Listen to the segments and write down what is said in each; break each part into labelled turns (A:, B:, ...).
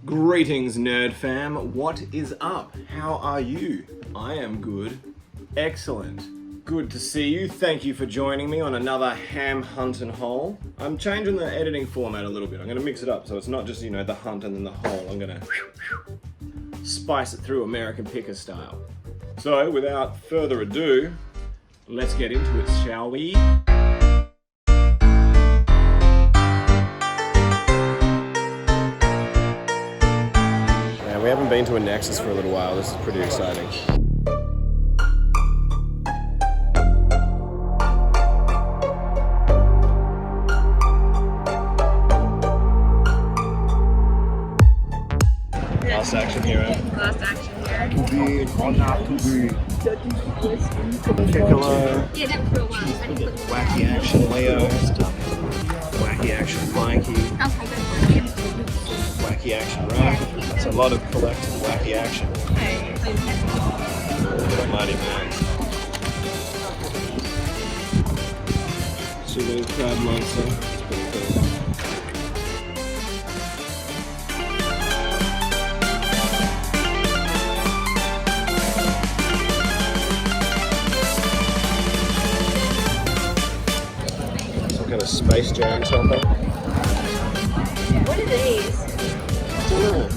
A: Greetings, nerd fam. What is up? How are you? I am good. Excellent. Good to see you. Thank you for joining me on another ham hunt and haul. I'm changing the editing format a little bit. I'm going to mix it up so it's not just, the hunt and then the haul. I'm going to spice it through American Picker style. So, without further ado, let's get into it, shall we? We haven't been to a Nexus for a little while. This is pretty exciting. Last action hero.
B: Last action here.
A: Piccolo.
B: Yeah, never for a while.
A: Wacky action Leo. Wacky action Mikey. Wacky action Raph. That's a lot of collective wacky action. Mighty Max. Pseudo Crab Monster. It's pretty cool. Some kind of Space Jam something.
B: What are these? It's cute.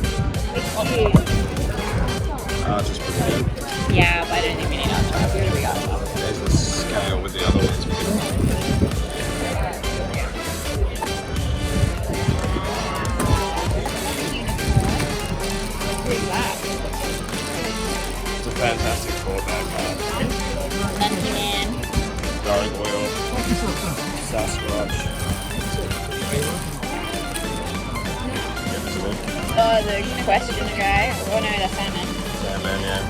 A: Just pretty good.
B: Yeah, but I don't think we need our top. Where do we got top?
A: There's the scale with the other ones.
B: Who's that?
A: It's a fantastic callback.
B: Monkey Man.
A: Gargoyle. Sasquatch.
B: Oh, the question guy. Oh no, the salmon.
A: Sandman, yeah.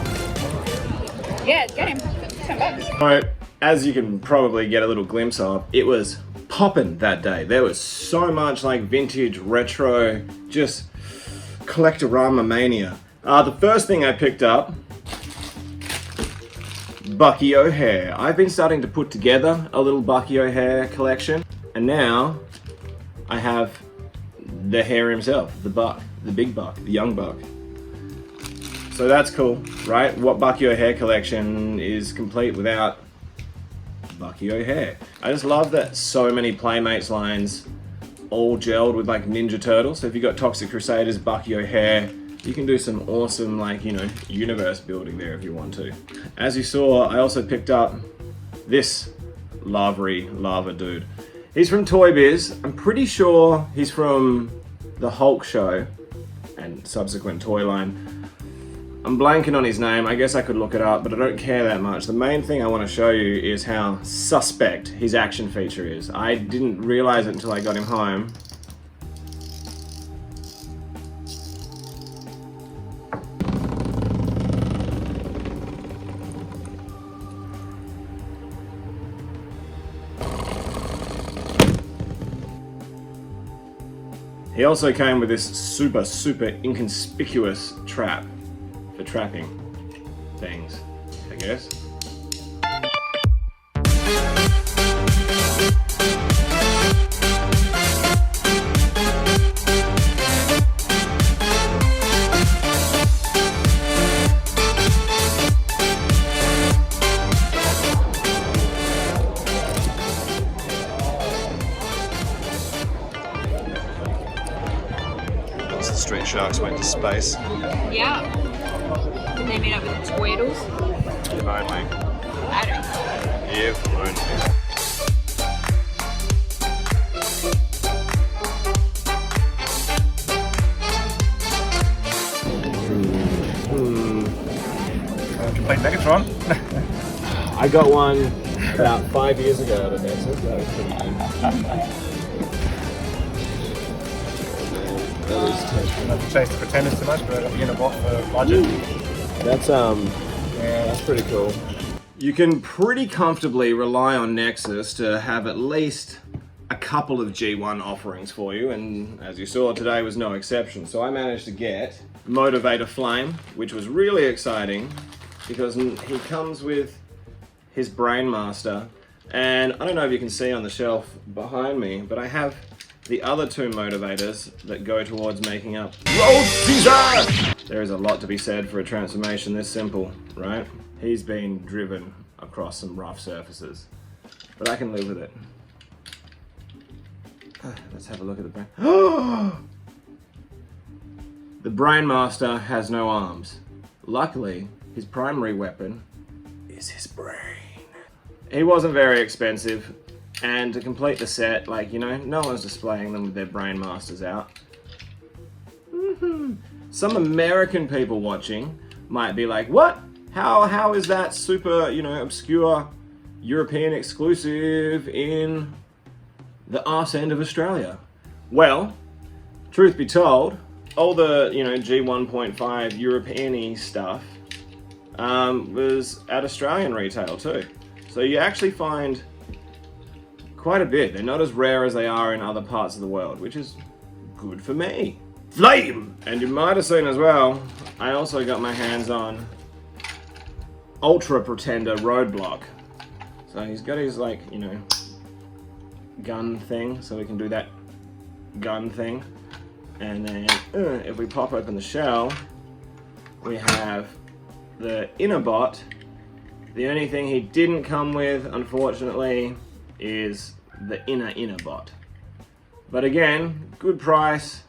B: Yeah, get him. $10.
A: Alright, as you can probably get a little glimpse of, it was poppin' that day. There was so much like vintage, retro, just collectorama mania. The first thing I picked up, Bucky O'Hare. I've been starting to put together a little Bucky O'Hare collection, and now I have the hare himself, the buck, the big buck, the young buck. So that's cool, right? What Bucky O'Hare collection is complete without Bucky O'Hare? I just love that so many Playmates lines all gelled with like Ninja Turtles. So if you've got Toxic Crusaders, Bucky O'Hare, you can do some awesome universe building there if you want to. As you saw, I also picked up this lavery lava dude. He's from Toy Biz. I'm pretty sure he's from the Hulk show and subsequent toy line. I'm blanking on his name. I guess I could look it up, but I don't care that much. The main thing I want to show you is how suspect his action feature is. I didn't realize it until I got him home. He also came with this super inconspicuous trap for trapping things, I guess. The Street Sharks went to space.
B: Yeah. Did they meet up with the Tweedles?
A: If only.
B: I don't know.
A: If only.
C: Complete Megatron.
A: I got one about 5 years ago at a Nexus. That was pretty good.
C: Not to chase the pretenders too much, but in a box for budget.
A: That's that's pretty cool. You can pretty comfortably rely on Nexus to have at least a couple of G1 offerings for you, and as you saw, today was no exception. So I managed to get Motivator Flame, which was really exciting because he comes with his Brain Master, and I don't know if you can see on the shelf behind me, but I have the other two motivators that go towards making up Road Caesar! There is a lot to be said for a transformation this simple, right? He's been driven across some rough surfaces, but I can live with it. Let's have a look at the brain. The Brainmaster has no arms. Luckily, his primary weapon is his brain. He wasn't very expensive, and to complete the set, like, you know, no one's displaying them with their Brainmasters out. Some American people watching might be like, what? How is that super, you know, obscure European exclusive in the arse end of Australia? Well, truth be told, all the, you know, G1.5 European-y stuff was at Australian retail too. So you actually find quite a bit. They're not as rare as they are in other parts of the world, which is good for me. Flame! And you might have seen as well, I also got my hands on Ultra Pretender Roadblock. So he's got his, like, you know, gun thing, so we can do that gun thing. And then if we pop open the shell, we have the inner bot. The only thing he didn't come with, unfortunately, is the inner bot. But again, good price.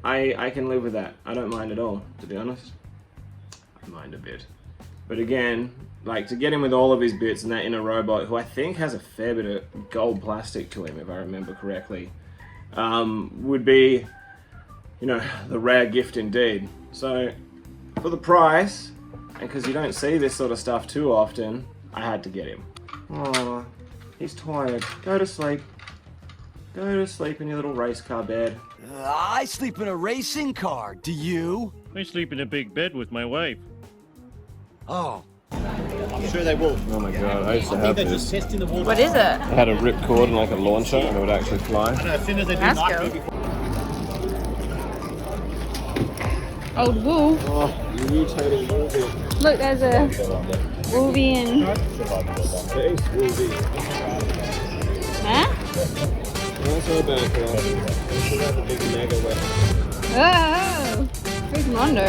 A: I can live with that. I don't mind at all, to be honest. I mind a bit. But again, like, to get him with all of his bits and that inner robot, who I think has a fair bit of gold plastic to him, if I remember correctly, would be, you know, the rare gift indeed. So, for the price, and because you don't see this sort of stuff too often, I had to get him. Aw, he's tired. Go to sleep. Go to sleep in your little race car bed.
D: I sleep in a racing car. Do you?
E: I sleep in a big bed with my wife.
D: Oh.
C: I'm sure they will.
A: Oh my god, I used to have this.
B: What is it?
A: It had a ripcord and like a launcher, and it would actually fly.
C: As soon as they do
B: That's
C: knock
B: cool.
C: me before.
B: Old wool.
A: Oh, mutating Wolvie.
B: Look, there's a Wolvie and...
A: Space Wolvie.
B: Huh?
A: That's not bad for us. She has a big mega weapon.
B: Oh! Who's Mondo?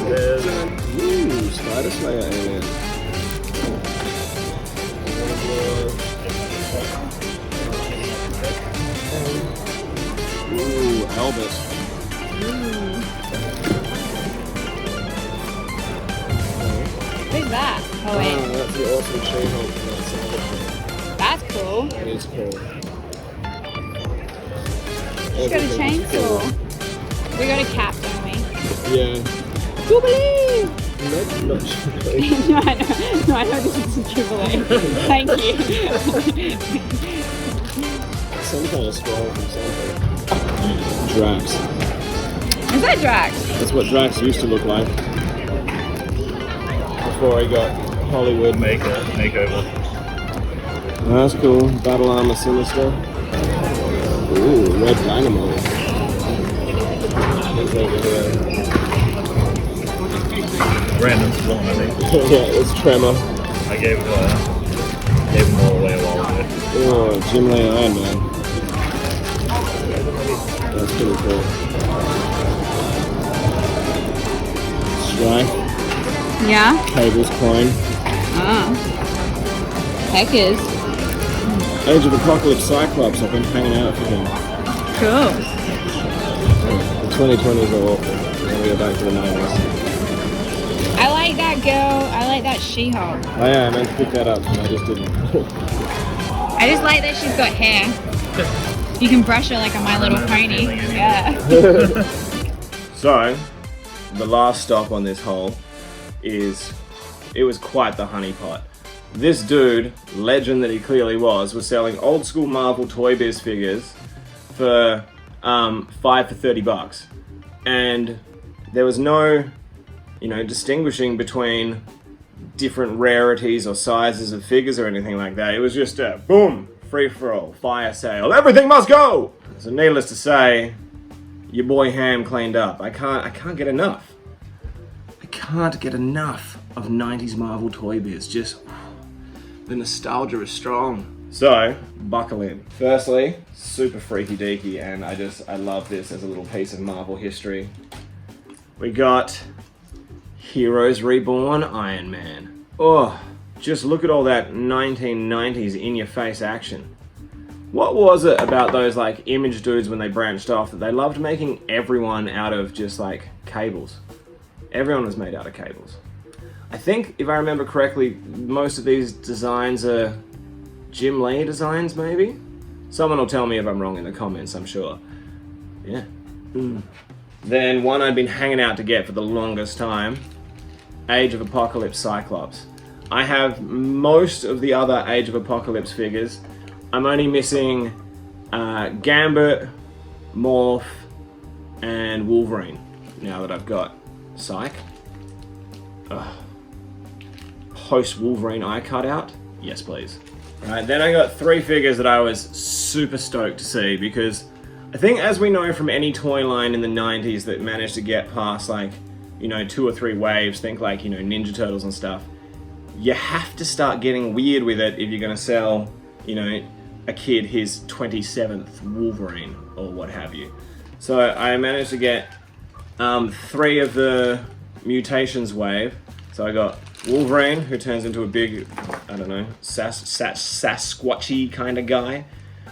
A: There's Spider Slayer alien. Ooh, Elvis.
B: Who's that? Oh wait,
A: That's the awesome She-Hulk from that
B: that's cool.
A: It is cool.
B: She's got a chainsaw. We got a cap, don't we?
A: Yeah.
B: Jubilee!
A: Not Jubilee.
B: No, I know this is Jubilee. Thank you.
A: Some kind of scroll from something. Drax.
B: Is that Drax?
A: That's what Drax used to look like. Before he got Hollywood
E: Makeover.
A: That's cool. Battle Armor Sinister. Ooh, Red Dynamo. He's over here.
E: Random spawn, I think.
A: Yeah, it's Tremor.
E: I gave them all away a while ago.
A: Oh, Jim Lee Iron Man. That's pretty cool. Strike.
B: Yeah?
A: Cable's Coin.
B: Oh. Heck is.
A: Age of Apocalypse Cyclops. I've been hanging out for him.
B: Cool.
A: The 2020s are awful. Then we go back to the 90s.
B: I like that girl. I like that She-Hulk.
A: Oh yeah, I meant to pick that up, and I just didn't.
B: I just like that she's got hair. You can brush her like a My Little Pony. Yeah.
A: So, the last stop on this hole is, it was quite the honeypot. This dude, legend that he clearly was selling old school Marvel Toy Biz figures for 5 for $30. And there was no, you know, distinguishing between different rarities or sizes of figures or anything like that. It was just a boom, free for all, fire sale, everything must go! So needless to say, your boy Ham cleaned up. I can't get enough. I can't get enough of 90s Marvel Toy Biz. Just, the nostalgia is strong. So, buckle in. Firstly, super freaky deaky, and I love this as a little piece of Marvel history. We got Heroes Reborn Iron Man. Oh, just look at all that 1990s in-your-face action. What was it about those like image dudes when they branched off that they loved making everyone out of just like cables? Everyone was made out of cables. I think, if I remember correctly, most of these designs are Jim Lee designs, maybe? Someone will tell me if I'm wrong in the comments, I'm sure. Yeah. Then one I've been hanging out to get for the longest time, Age of Apocalypse Cyclops. I have most of the other Age of Apocalypse figures. I'm only missing Gambit, Morph, and Wolverine, now that I've got Psych. Post Wolverine eye cutout? Yes, please. Alright, then I got 3 figures that I was super stoked to see, because I think, as we know from any toy line in the 90s that managed to get past, like, you know, 2 or 3 waves, think like, you know, Ninja Turtles and stuff, you have to start getting weird with it if you're going to sell, you know, a kid his 27th Wolverine or what have you. So I managed to get 3 of the mutations wave. So I got Wolverine, who turns into a big, I don't know, Sasquatchy kind of guy.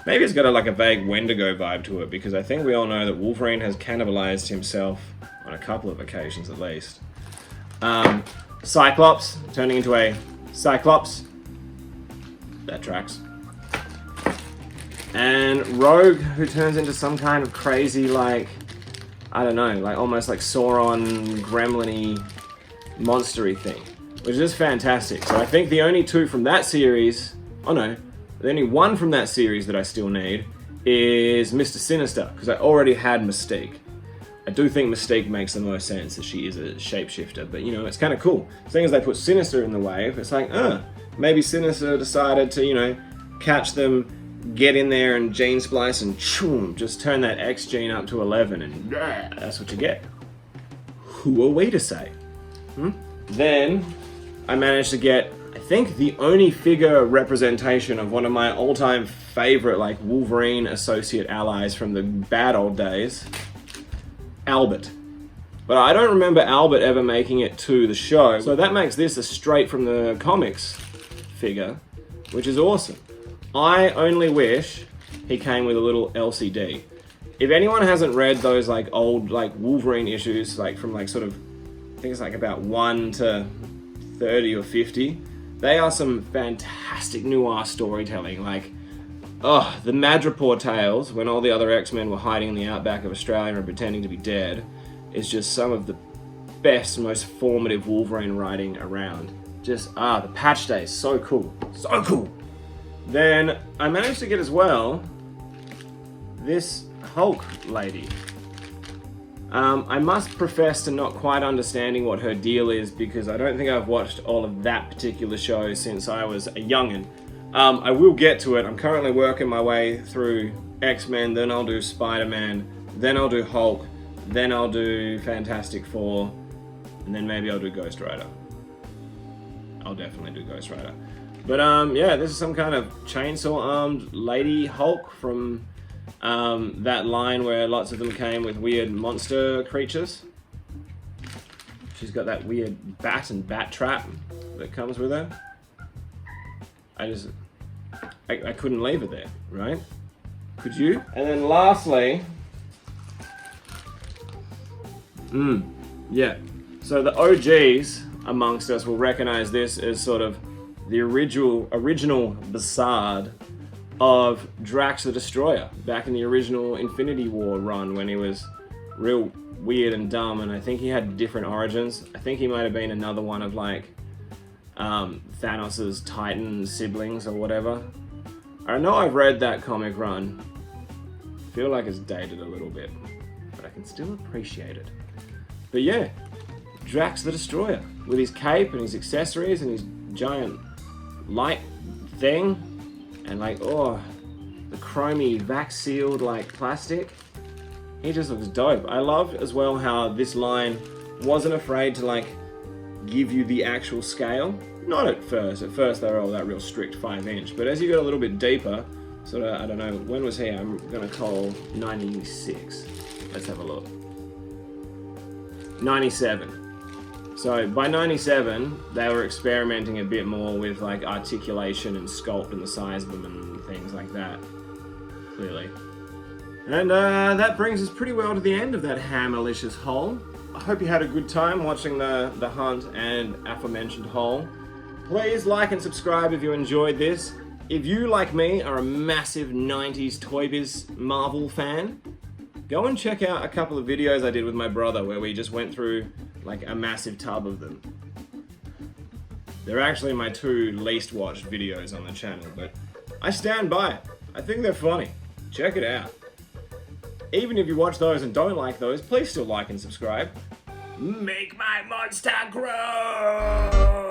A: Maybe it's got like a vague Wendigo vibe to it, because I think we all know that Wolverine has cannibalized himself on a couple of occasions at least. Cyclops, turning into a Cyclops. That tracks. And Rogue, who turns into some kind of crazy, like, I don't know, like almost like Sauron, gremlin-y, monster-y thing, which is fantastic. So I think the only 2 from that series, oh no, the only 1 from that series that I still need is Mr. Sinister, because I already had Mystique. I do think Mystique makes the most sense, as she is a shapeshifter, but you know, it's kind of cool. Seeing as they put Sinister in the wave, it's like, maybe Sinister decided to, you know, catch them, get in there and gene splice and choom, just turn that X gene up to 11 and that's what you get. Who are we to say? Then I managed to get, I think, the only figure representation of one of my all-time favorite, like, Wolverine associate allies from the bad old days, Albert. But I don't remember Albert ever making it to the show, so that makes this a straight from the comics figure, which is awesome. I only wish he came with a little LCD. If anyone hasn't read those like old like Wolverine issues, like from like sort of, I think it's like about 1 to 30 or 50, they are some fantastic noir storytelling. Like, the Madripoor tales, when all the other X-Men were hiding in the outback of Australia and pretending to be dead, is just some of the best, most formative Wolverine writing around. Just, the patch day is so cool. So cool! Then I managed to get as well this Hulk lady. I must profess to not quite understanding what her deal is, because I don't think I've watched all of that particular show since I was a youngin'. I will get to it. I'm currently working my way through X-Men, then I'll do Spider-Man, then I'll do Hulk, then I'll do Fantastic Four, and then maybe I'll do Ghost Rider. I'll definitely do Ghost Rider. But yeah, this is some kind of chainsaw-armed lady Hulk from that line where lots of them came with weird monster creatures. She's got that weird bat and bat trap that comes with her. I couldn't leave it there, right? Could you? And then lastly, yeah. So the OGs amongst us will recognize this as sort of the original facade of Drax the Destroyer back in the original Infinity War run, when he was real weird and dumb, and I think he had different origins. I think he might have been another one of like Thanos' Titan siblings or whatever. I know I've read that comic run. I feel like it's dated a little bit, but I can still appreciate it. But yeah, Drax the Destroyer with his cape and his accessories and his giant light thing, and like, the chromey vac sealed like plastic. He just looks dope. I love as well how this line wasn't afraid to like give you the actual scale. Not at first. At first they were all that real strict 5-inch, but as you go a little bit deeper, sort of, I don't know, when was he? I'm gonna call 96. Let's have a look. 97. So by 97, they were experimenting a bit more with like articulation and sculpt and the size of them and things like that, clearly. And that brings us pretty well to the end of that hammerlicious haul. I hope you had a good time watching the hunt and aforementioned haul. Please like and subscribe if you enjoyed this. If you, like me, are a massive 90s Toy Biz Marvel fan, go and check out a couple of videos I did with my brother where we just went through like a massive tub of them. They're actually my 2 least watched videos on the channel, but I stand by it. I think they're funny. Check it out. Even if you watch those and don't like those, please still like and subscribe. Make my monster grow!